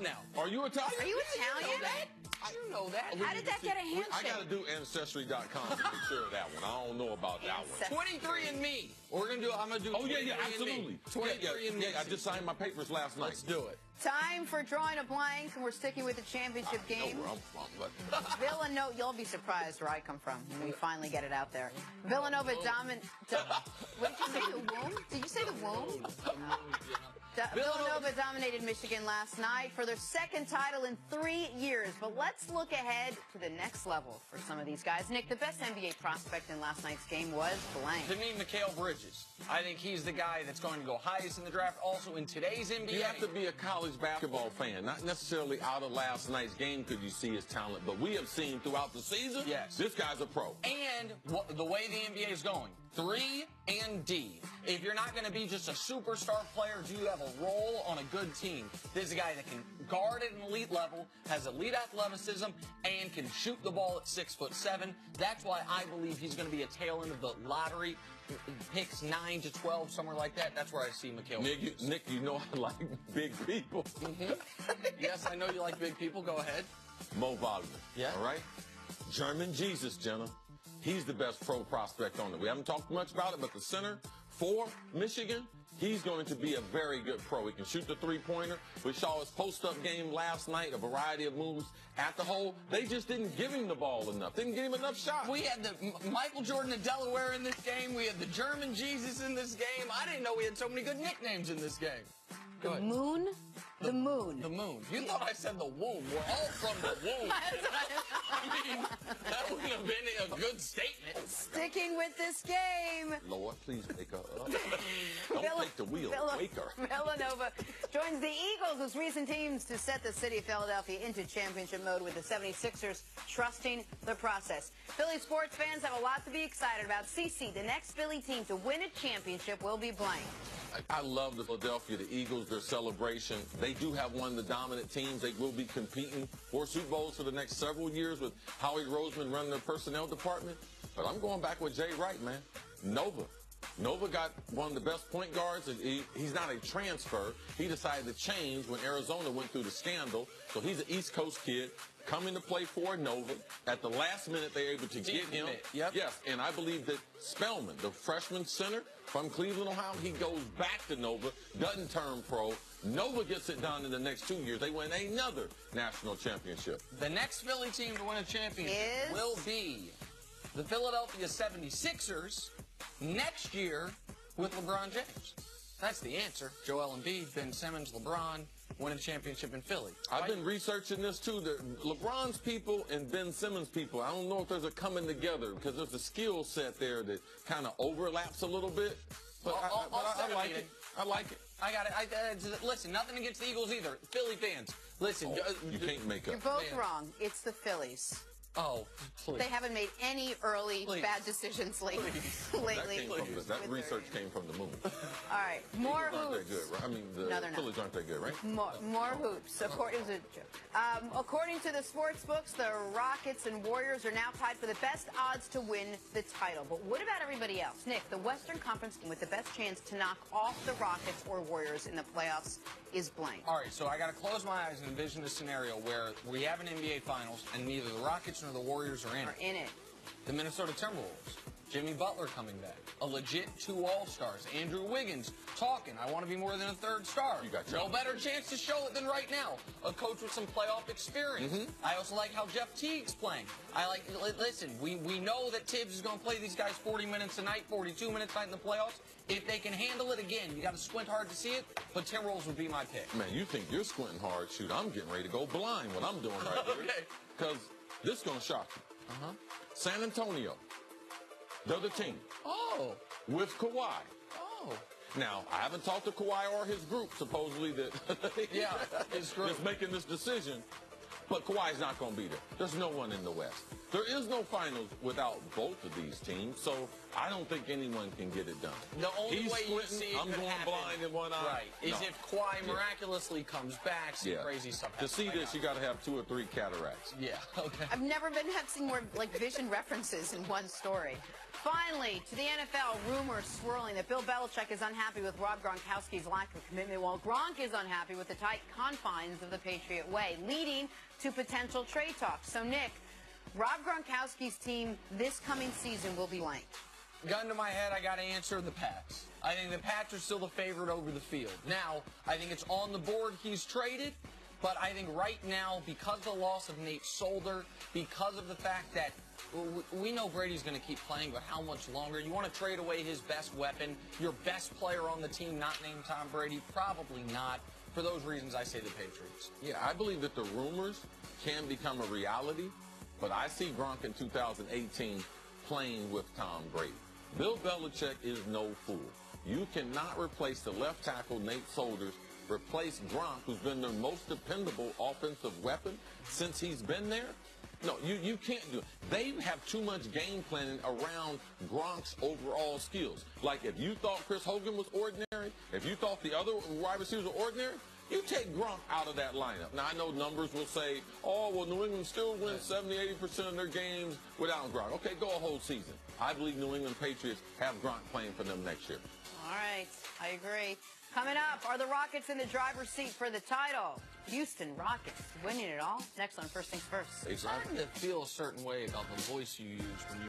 now. Are you Italian? Are you Italian? You know that. How did that get a handshake? I got to do Ancestry.com to make sure of that one. I don't know about that one. 23andMe. I'm going to do Oh, yeah, absolutely. 23andMe. Yeah, I just signed my papers last night. Let's do it. Time for drawing a blank, and we're sticking with the championship game. I know where I'm from, but... Villanova, you'll be surprised where I come from when we finally get it out there. Villanova dominant. What did you say, the womb? Did you say the womb? Villanova dominated Michigan last night for their second title in 3 years. But let's look ahead to the next level for some of these guys. Nick, the best NBA prospect in last night's game was blank. To me, Mikal Bridges. I think he's the guy that's going to go highest in the draft. Also, in today's NBA... You have to be a college basketball fan, not necessarily out of last night's game could you see his talent, but we have seen throughout the season, yes, this guy's a pro. And the way the NBA is going, 3 and D. If you're not going to be just a superstar player, do you have a role on a good team? This is a guy that can guard at an elite level, has elite athleticism, and can shoot the ball at 6'7". That's why I believe he's going to be a tail end of the lottery. Picks 9 to 12, somewhere like that. That's where I see Mikal. Nick, you know I like big people. Yes, I know you like big people. Go ahead. Mo Wagner. Yeah. All right? German Jesus, Jenna. He's the best pro prospect on it. We haven't talked much about it, but the center for Michigan, he's going to be a very good pro. He can shoot the three-pointer. We saw his post-up game last night, a variety of moves at the hole. They just didn't give him the ball enough. Didn't give him enough shots. We had the Michael Jordan of Delaware in this game. We had the German Jesus in this game. I didn't know we had so many good nicknames in this game. The moon? The moon. The moon. You thought I said the womb. We're all from the womb. I mean, that wouldn't have been a good statement. Sticking with this game. Lord, please wake her up. Don't take the wheel. Wake her. Villanova joins the Eagles as recent teams to set the city of Philadelphia into championship mode with the 76ers trusting the process. Philly sports fans have a lot to be excited about. CC, the next Philly team to win a championship will be blank. I love the Philadelphia, the Eagles, their celebration. They do have one of the dominant teams. They will be competing for Super Bowls for the next several years with Howie Roseman running their personnel department. But I'm going back with Jay Wright, man. Nova got one of the best point guards. He's not a transfer. He decided to change when Arizona went through the scandal. So he's an East Coast kid coming to play for Nova. At the last minute, they're able to get him. Yep. Yes, and I believe that Spellman, the freshman center from Cleveland, Ohio, he goes back to Nova, doesn't turn pro. Nova gets it done in the next 2 years. They win another national championship. The next Philly team to win a championship will be the Philadelphia 76ers next year with LeBron James. That's the answer. Joel Embiid, Ben Simmons, LeBron win a championship in Philly. I've been researching this too. LeBron's people and Ben Simmons people, I don't know if there's a coming together because there's a skill set there that kind of overlaps a little bit. But I like it. I like it. I got it. Listen, nothing against the Eagles either. Philly fans, listen. You can't make up. You're both wrong. It's the Phillies. Oh, please. They haven't made any early bad decisions lately. That research came from the moon. All right, more hoops. Aren't that good, right? I mean, the Phillies aren't that good, right? More hoops. According to the sports books, the Rockets and Warriors are now tied for the best odds to win the title. But what about everybody else? Nick, the Western Conference team with the best chance to knock off the Rockets or Warriors in the playoffs is blank. All right, so I got to close my eyes and envision a scenario where we have an NBA Finals and neither the Rockets nor the Warriors are in it. The Minnesota Timberwolves. Jimmy Butler coming back. A legit 2 All-Stars. Andrew Wiggins talking. I want to be more than a third star. You got no better chance to show it than right now. A coach with some playoff experience. I also like how Jeff Teague's playing. Listen, we know that Tibbs is going to play these guys 40 minutes a night, 42 minutes a night in the playoffs. If they can handle it again, you got to squint hard to see it, but Timberwolves would be my pick. Man, you think you're squinting hard? Shoot, I'm getting ready to go blind what I'm doing right here. Because this is going to shock you. San Antonio. The other team. Oh. With Kawhi. Oh. Now, I haven't talked to Kawhi or his group, supposedly, his group that's making this decision. But Kawhi's not going to be there. There's no one in the West. There is no finals without both of these teams, so I don't think anyone can get it done. The only He's way you squinting, see it I'm could going happen, blind in one eye. right, is No. if Kawhi miraculously comes back, some crazy stuff To happens. see this, you got to have 2 or 3 cataracts. Yeah, okay. I've never been seen more like vision references in one story. Finally, to the NFL, rumors swirling that Bill Belichick is unhappy with Rob Gronkowski's lack of commitment, while Gronk is unhappy with the tight confines of the Patriot way, leading to potential trade talks. So, Nick, Rob Gronkowski's team this coming season will be blank. Gun to my head, I got to answer the Pats. I think the Pats are still the favorite over the field. Now, I think it's on the board he's traded, but I think right now, because of the loss of Nate Solder, because of the fact that we know Brady's going to keep playing, but how much longer? You want to trade away his best weapon, your best player on the team, not named Tom Brady? Probably not. For those reasons, I say the Patriots. Yeah, I believe that the rumors can become a reality, but I see Gronk in 2018 playing with Tom Brady. Bill Belichick is no fool. You cannot replace the left tackle, Nate Solder, replace Gronk, who's been their most dependable offensive weapon since he's been there. No, you can't do it. They have too much game planning around Gronk's overall skills. Like, if you thought Chris Hogan was ordinary, if you thought the other wide receivers were ordinary, you take Gronk out of that lineup. Now, I know numbers will say, oh, well, New England still wins 70, 80% of their games without Gronk. Okay, go a whole season. I believe New England Patriots have Gronk playing for them next year. All right, I agree. Coming up, are the Rockets in the driver's seat for the title? Houston Rockets winning it all. Next on First Things First. It's starting to feel a certain way about the voice you use when you